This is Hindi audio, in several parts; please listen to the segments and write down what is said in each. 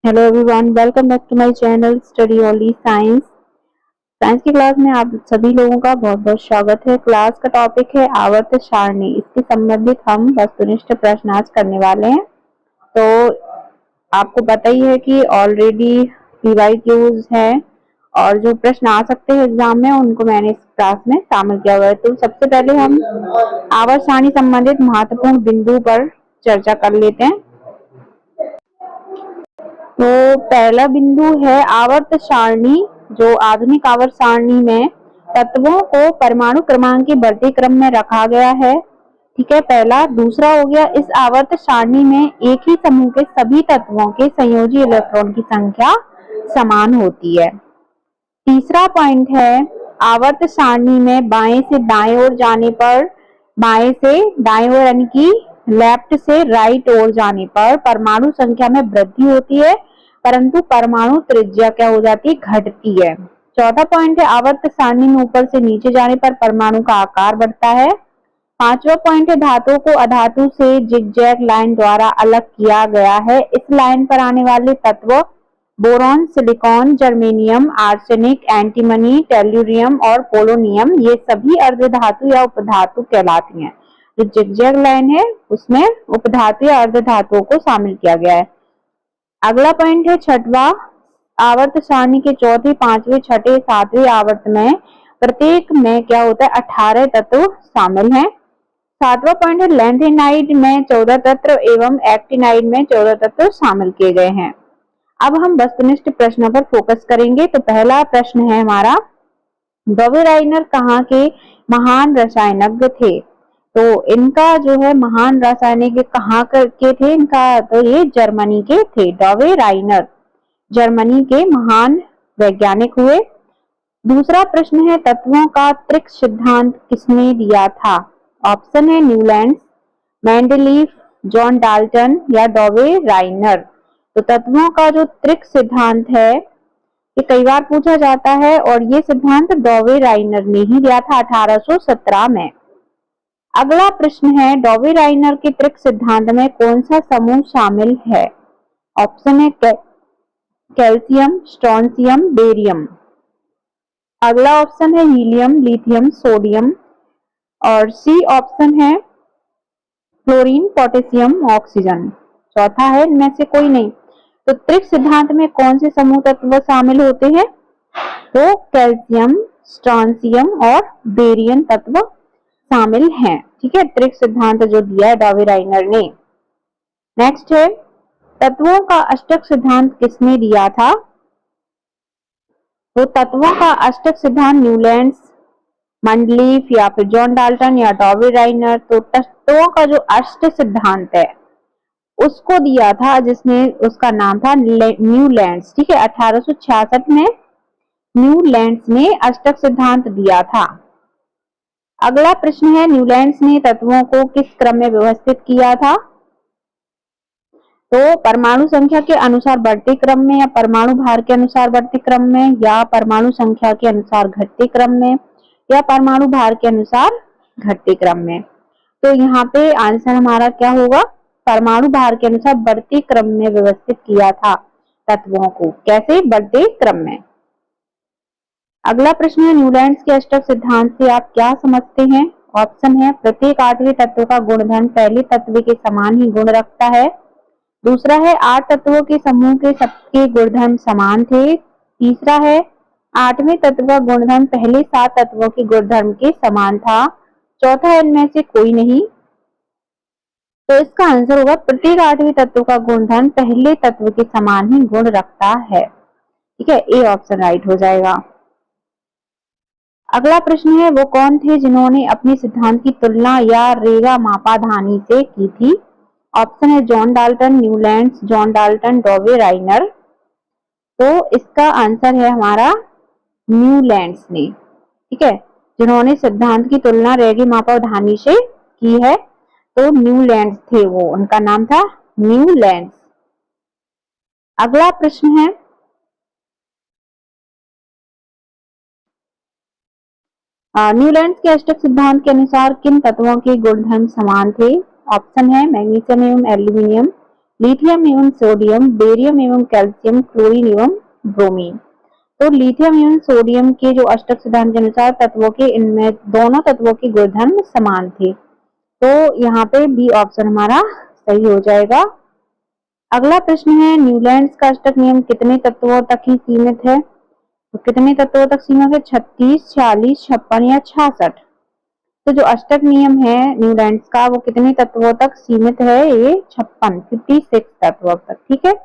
Hello everyone, welcome back to my channel study only science. Science की क्लास में आप सभी लोगों का बहुत बहुत स्वागत है। क्लास का टॉपिक है आवर्त सारणी। इसके संबंधित हम वस्तुनिष्ठ प्रश्न आज करने वाले हैं। तो आपको पता ही है कि ऑलरेडी पीवाईक्यूज है और जो प्रश्न आ सकते हैं एग्जाम में उनको मैंने इस क्लास में शामिल किया हुआ है। तो सबसे पहले हम आवर्त सारणी संबंधित महत्वपूर्ण बिंदु पर चर्चा कर लेते हैं। तो पहला बिंदु है आवर्त सारणी। जो आधुनिक आवर्त सारणी में तत्वों को परमाणु क्रमांक के बढ़ते क्रम में रखा गया है। ठीक है, पहला। दूसरा हो गया, इस आवर्त सारणी में एक ही समूह के सभी तत्वों के संयोजी इलेक्ट्रॉन की संख्या समान होती है। तीसरा पॉइंट है, आवर्त सारणी में बाएं से दाएं ओर जाने पर, बाएं से दाएं ओर यानी कि लेफ्ट से राइट ओर जाने पर परमाणु संख्या में वृद्धि होती है, परंतु परमाणु त्रिज्या क्या हो जाती है, घटती है। चौथा पॉइंट है, आवर्त सारणी में ऊपर से नीचे जाने पर परमाणु का आकार बढ़ता है। पांचवा पॉइंट है, धातु को अधातु से जिगजैग लाइन द्वारा अलग किया गया है। इस लाइन पर आने वाले तत्व boron, silicon, germanium, arsenic, antimony, tellurium और पोलोनियम ये सभी अर्धधातु या उपधातु कहलाती हैं। जो जिगजैग लाइन है उसमें उपधातु या अर्धधातुओं को शामिल किया गया है। अगला पॉइंट है छठवां, आवर्त सारणी के चौथे, पांचवें, छठे, सातवें आवर्त में प्रत्येक में क्या होता है, 18 तत्व शामिल हैं। सातवां पॉइंट है, लैंथेनाइड में 14 तत्व एवं एक्टिनाइड में 14 तत्व शामिल किए गए हैं। अब हम वस्तुनिष्ठ प्रश्नों पर फोकस करेंगे। तो पहला प्रश्न है हमारा, डॉवे राइनर कहाँ के महान रसायनज्ञ थे? तो इनका जो है महान रासायनिक कहाँ के थे इनका, तो ये जर्मनी के थे। डॉवे राइनर जर्मनी के महान वैज्ञानिक हुए। दूसरा प्रश्न है, तत्वों का त्रिक सिद्धांत किसने दिया था? ऑप्शन है न्यूलैंड्स, मेंडलीफ, जॉन डाल्टन या डॉवे राइनर। तो तत्वों का जो त्रिक सिद्धांत है ये कई बार पूछा जाता है और ये सिद्धांत डॉवे राइनर ने ही दिया था 1817 में। अगला प्रश्न है, डॉवे राइनर के त्रिक सिद्धांत में कौन सा समूह शामिल है? ऑप्शन है कैल्शियम, स्ट्रोंशियम, बेरियम। अगला ऑप्शन है हीलियम, लिथियम, सोडियम और सी ऑप्शन है क्लोरीन, पोटेशियम, ऑक्सीजन। चौथा है इनमें से कोई नहीं। तो त्रिक सिद्धांत में कौन से समूह तत्व शामिल होते हैं? तो कैल्शियम, स्ट्रोंशियम और बेरियम तत्व शामिल हैं। ठीक है, त्रिक सिद्धांत जो दिया है डॉवे राइनर ने। नेक्स्ट है, तत्वों का अष्टक सिद्धांत किसने दिया था? तो तत्वों का अष्टक सिद्धांत न्यूलैंड्स, मंडलीफ या फिर जॉन डाल्टन या डॉवे राइनर। तो तत्वों का जो अष्ट सिद्धांत है उसको दिया था जिसने, उसका नाम था न्यूलैंड्स। ठीक है, 1866 में न्यूलैंड्स ने अष्टक सिद्धांत दिया था। अगला प्रश्न है, न्यूलैंड्स ने तत्वों को किस क्रम में व्यवस्थित किया था? तो परमाणु संख्या के अनुसार बढ़ते क्रम में या परमाणु भार के अनुसार बढ़ते क्रम में या परमाणु संख्या के अनुसार घटते क्रम में या परमाणु भार के अनुसार घटते क्रम में। तो यहाँ पे आंसर हमारा क्या होगा, परमाणु भार के अनुसार बढ़ते क्रम में व्यवस्थित किया था तत्वों को। कैसे? बढ़ते क्रम में। अगला प्रश्न है, न्यूलैंड्स के अष्टक सिद्धांत से आप क्या समझते हैं? ऑप्शन है प्रत्येक आठवें तत्व का गुणधर्म पहले तत्व के समान ही गुण रखता है। दूसरा है 8 तत्वों के समूह के सबके गुणधर्म समान थे। तीसरा है 8वें तत्व का गुणधर्म पहले 7 तत्वों के गुणधर्म के समान था। चौथा है इनमें से कोई नहीं। तो इसका आंसर होगा प्रत्येक 8वें तत्व का गुणधर्म पहले तत्व के समान ही गुण रखता है। ठीक है, ए ऑप्शन राइट हो जाएगा। अगला प्रश्न है, वो कौन थे जिन्होंने अपने सिद्धांत की तुलना या रेगा मापाधानी से की थी? ऑप्शन है John Dalton, Newlands, John Dalton, Dobereiner. तो इसका आंसर है हमारा न्यूलैंड्स ने। ठीक है, जिन्होंने सिद्धांत की तुलना रेगे मापाधानी से की है तो न्यूलैंड्स थे वो, उनका नाम था न्यूलैंड्स। अगला प्रश्न है, न्यूलैंड्स के अष्टक सिद्धांत के अनुसार किन तत्वों के गुणधर्म समान थे? ऑप्शन है मैग्नीशियम एवं एल्यूमिनियम, लिथियम एवं सोडियम, बेरियम एवं कैल्शियम, क्लोरीन एवं ब्रोमीन। तो लिथियम एवं सोडियम के जो अष्टक सिद्धांत के अनुसार तत्वों के इनमें दोनों तत्वों के गुणधर्म समान थे। तो यहाँ पे बी ऑप्शन हमारा सही हो जाएगा। अगला प्रश्न है, न्यूलैंड्स का अष्टक नियम कितने तत्वों तक ही सीमित है? तो कितने तत्वों तक सीमित है? 36, 46, 56 या 66। तो जो अष्टक नियम है न्यूलैंड्स का वो कितने तत्वों तक सीमित है? ये 56 तत्वों तक। ठीक है।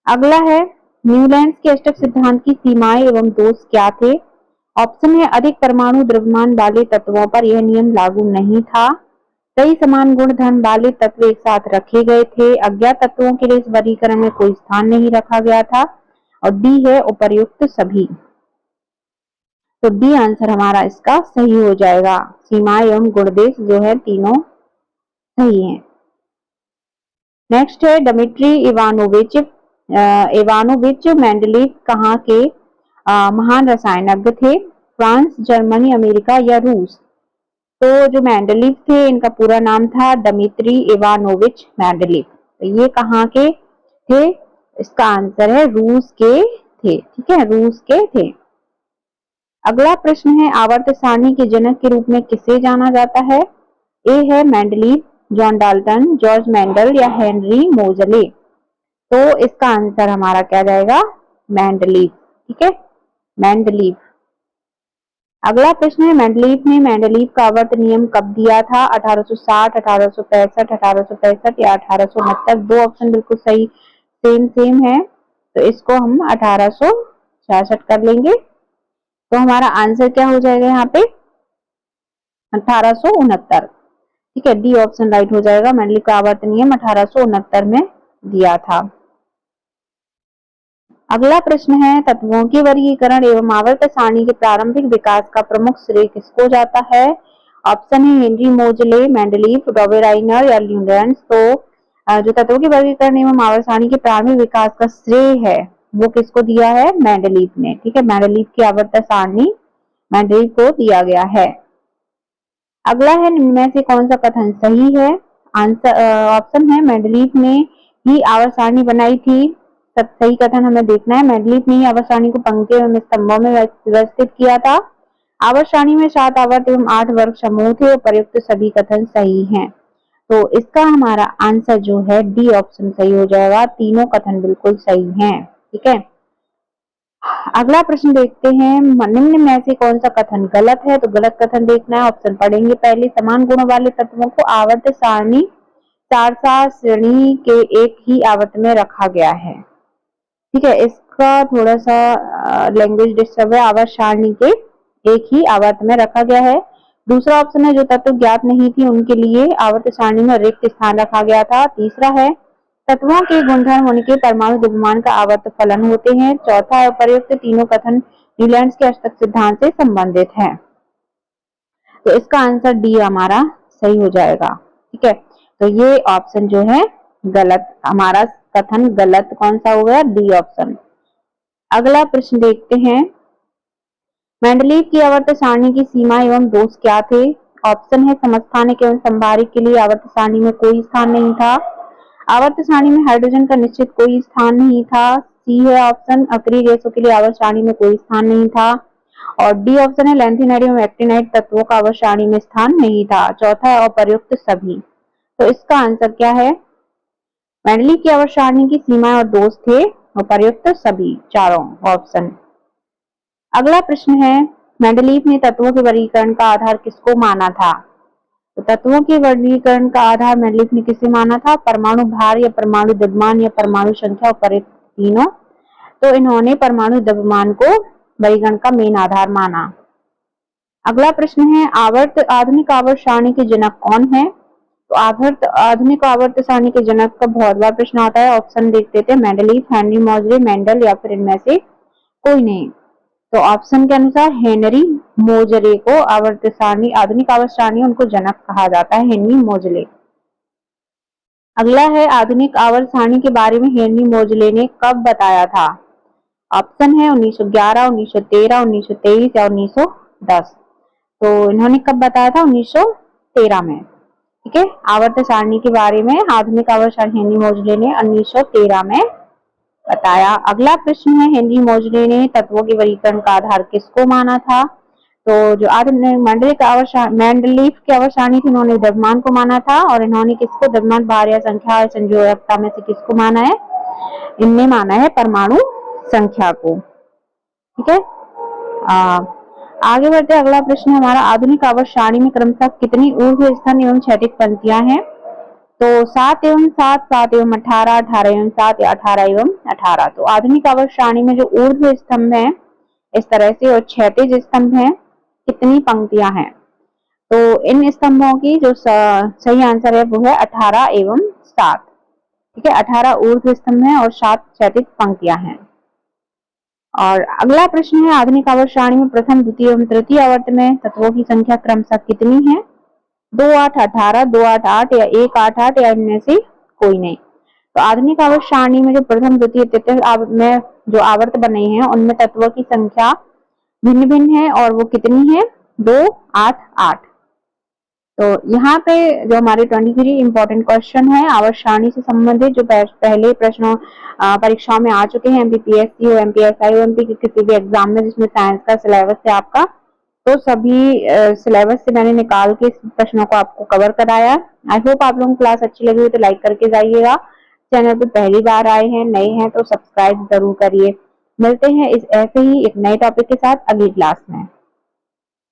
अगला है, न्यूलैंड्स के अष्टक सिद्धांत की सीमाएं एवं दोष क्या थे? ऑप्शन है, अधिक परमाणु द्रव्यमान वाले तत्वों पर यह नियम लागू नहीं था, कई समान गुण धर्म वाले तत्व एक साथ रखे गए थे, अज्ञात तत्वों के लिए इस वर्गीकरण में कोई स्थान नहीं रखा गया था, और डी है उपर्युक्त सभी। तो डी आंसर हमारा इसका सही हो जाएगा। सीमाएं एवं गुणदेश जो है तीनों सही हैं। नेक्स्ट है, डिमित्री इवानोविच मेंडलीव कहाँ के महान रसायनज्ञ थे? फ्रांस, जर्मनी, अमेरिका या रूस? तो जो मेंडलीव थे इनका पूरा नाम था डिमित्री इवानोविच मेंडलीव। तो ये कहाँ के थे? इसका आंसर है रूस के थे। ठीक है, रूस के थे। अगला प्रश्न है, आवर्त सारणी के जनक के रूप में किसे जाना जाता है? ए है Mendeleev, John Dalton, George Mendel या हेनरी मोजले? तो इसका आंसर हमारा क्या जाएगा? मेंडलीव। ठीक है, मेंडलीव। अगला प्रश्न है, मेंडलीव ने मेंडलीव का आवर्त नियम कब दिया था? 1860, 1865, 1865 या 1869? दो ऑप्शन बिल्कुल सही सेम है, तो इसको हम 1866 कर लेंगे। तो हमारा आंसर क्या हो जाएगा यहाँ पे? 1869। ठीक है, डी ऑप्शन राइट हो जाएगा। मेंडलीव का आवर्त नियम 1869 में दिया था। अगला प्रश्न है, तत्वों के वर्गीकरण एवं आवर्त सारणी के प्रारंभिक विकास का प्रमुख श्रेय किसको जाता है? ऑप्शन है हेनरी मोजले, मेंडलीव, डॉवेराइनर या ल्यूडेंस। तो जो तत्वों के वर्गीकरण एवं आवर्त सारणी के प्रारंभिक विकास का श्रेय है वो किसको दिया है? मेंडलीव ने। ठीक है, मेंडलीव की आवर्त सारणी मेंडलीव को दिया गया है। अगला है, निम्न में से कौन सा कथन सही है? आंसर ऑप्शन है, मेंडलीव ने ही आवर्त सारणी बनाई थी। सब सही कथन हमें देखना है। मेंडलीव ने ही आवर्त सारणी को पंक्तियों एवं स्तंभों में व्यवस्थित किया था। आवर्त सारणी में 7 आवर्त एवं 8 वर्ग समूह थे। प्रयुक्त सभी कथन सही हैं। तो इसका हमारा आंसर जो है डी ऑप्शन सही हो जाएगा। तीनों कथन बिल्कुल सही हैं। ठीक है। अगला प्रश्न देखते हैं, निम्न में से कौन सा कथन गलत है? तो गलत कथन देखना है, ऑप्शन पढ़ेंगे पहले। समान गुणों वाले तत्वों को आवर्त सारणी चार श्रेणी के एक ही आवर्त में रखा गया है। ठीक है, इसका थोड़ा सा लैंग्वेज डिस्टर्ब है। आवर्त सारणी के एक ही आवर्त में रखा गया है। दूसरा ऑप्शन है, जो तत्व ज्ञात नहीं थी उनके लिए आवर्त सारणी में रिक्त स्थान रखा गया था। तीसरा है, तत्वों के गुणधर्म उनके परमाणु द्रव्यमान का आवर्त फलन होते हैं। चौथा है, प्रयुक्त तीनों कथन न्यूलैंड्स के अष्टक सिद्धांत से संबंधित हैं। तो इसका आंसर डी हमारा सही हो जाएगा। ठीक है, तो ये ऑप्शन जो है गलत, हमारा कथन गलत कौन सा हो गया? D option. अगला प्रश्न देखते हैं, मेंडलीव की आवर्त सारणी की सीमा एवं दोष क्या थे? ऑप्शन है, समस्थानिक एवं संभारिक के लिए आवर्त सारणी में कोई स्थान नहीं था। आवर्त सारणी में हाइड्रोजन का निश्चित कोई स्थान नहीं था। सी है ऑप्शन, अक्रिय गैसों के लिए आवर्त सारणी में कोई स्थान नहीं था। और डी ऑप्शन है, लैंथेनाइड एवं एक्टिनाइड तत्वों का आवर्त सारणी में स्थान नहीं था। चौथा है, अप्रयुक्त सभी। तो इसका आंसर क्या है? मेंडलीव की आवर्त सारणी की सीमा और दोष थे अप्रयुक्त सभी, चारों ऑप्शन। अगला प्रश्न है, मेंडलीव ने तत्वों के वर्गीकरण का आधार किसको माना था? तो तत्वों के वर्गीकरण का आधार मेंडलीव ने किसे माना था? परमाणु भार या परमाणु द्रव्यमान या परमाणु संख्या, उपर्युक्त तीनों। तो इन्होंने परमाणु द्रव्यमान को वर्गीकरण का मेन आधार माना। अगला प्रश्न है, आधुनिक आवर्त सारणी के जनक कौन है? तो आधुनिक आवर्त सारणी के जनक का बहुत बार प्रश्न आता है। ऑप्शन देख लेते हैं, मेंडलीव, हेनरी मोजले, मेंडल या फिर इनमें से कोई नहीं। तो ऑप्शन के अनुसार हेनरी मोजले को आधुनिक आवर्त सारणी उनको जनक कहा जाता है, हेनरी मोजले। अगला है, आधुनिक आवर्त सारणी के बारे में हेनरी मोजले ने कब बताया था? ऑप्शन है 1911, 1913, 1923 या 1910। तो इन्होंने कब बताया था? 1913 में। ठीक ठीक है। आवर्त सारणी के बारे में आधुनिक आवर्त सारणी हेनरी मोजले ने 1913 में बताया। अगला प्रश्न है, हेनरी मोजले ने तत्वों के वर्गीकरण का आधार किसको माना था? तो जो आधुनिक मेंडलीफ की आवर्त सारणी थी, उन्होंने द्रव्यमान को माना था। और इन्होंने किसको द्रव्यमान, भार या संख्या या संयोजकता में से किसको माना है? इनने माना है परमाणु संख्या को। ठीक है। आगे बढ़ते, अगला प्रश्न हमारा, आधुनिक आवर्त सारणी में क्रमशः कितनी ऊर्ध्व स्तंभ एवं क्षैतिज पंक्तियां हैं? तो 7 एवं 7, 7 एवं 18, 18 एवं 7 या 18 एवं 18। तो आधुनिक आवर्त सारणी में जो ऊर्ध्व स्तंभ है इस तरह से, और क्षैतिज स्तंभ है, कितनी पंक्तियां हैं? तो इन स्तंभों की जो सही आंसर है वो है 18 एवं 7। ठीक है, 18 ऊर्ध्व स्तंभ है और 7 क्षैतिज पंक्तियां हैं। और अगला प्रश्न है, आधुनिक आवर्त सारणी में प्रथम, द्वितीय एवं तृतीय आवर्त में तत्वों की संख्या क्रमशः कितनी है? 2, 8, 18, 2, 8, 8 या 1, 8, 8 या इनमें से कोई नहीं। तो आधुनिक आवर्त सारणी में जो प्रथम, द्वितीय, तृतीय में जो आवर्त बने हैं उनमें तत्वों की संख्या भिन्न भिन्न है, और वो कितनी है? 2, 8, 8। तो यहाँ पे जो हमारे 23 इंपॉर्टेंट क्वेश्चन है आवर्त सारणी से संबंधित, जो पहले प्रश्नों परीक्षाओं में आ चुके हैं, एमपीपीएससी हो, एमपीएसआई हो, एमपी के किसी भी एग्जाम में जिसमें साइंस का सिलेबस है आपका, तो सभी सिलेबस से मैंने निकाल के इस प्रश्नों को आपको कवर कराया। आई होप आप लोगों को क्लास अच्छी लगी हो तो लाइक करके जाइएगा। चैनल पे पहली बार आए हैं, नए हैं तो सब्सक्राइब जरूर करिए। मिलते हैं इस ऐसे ही एक नए टॉपिक के साथ अगली क्लास में।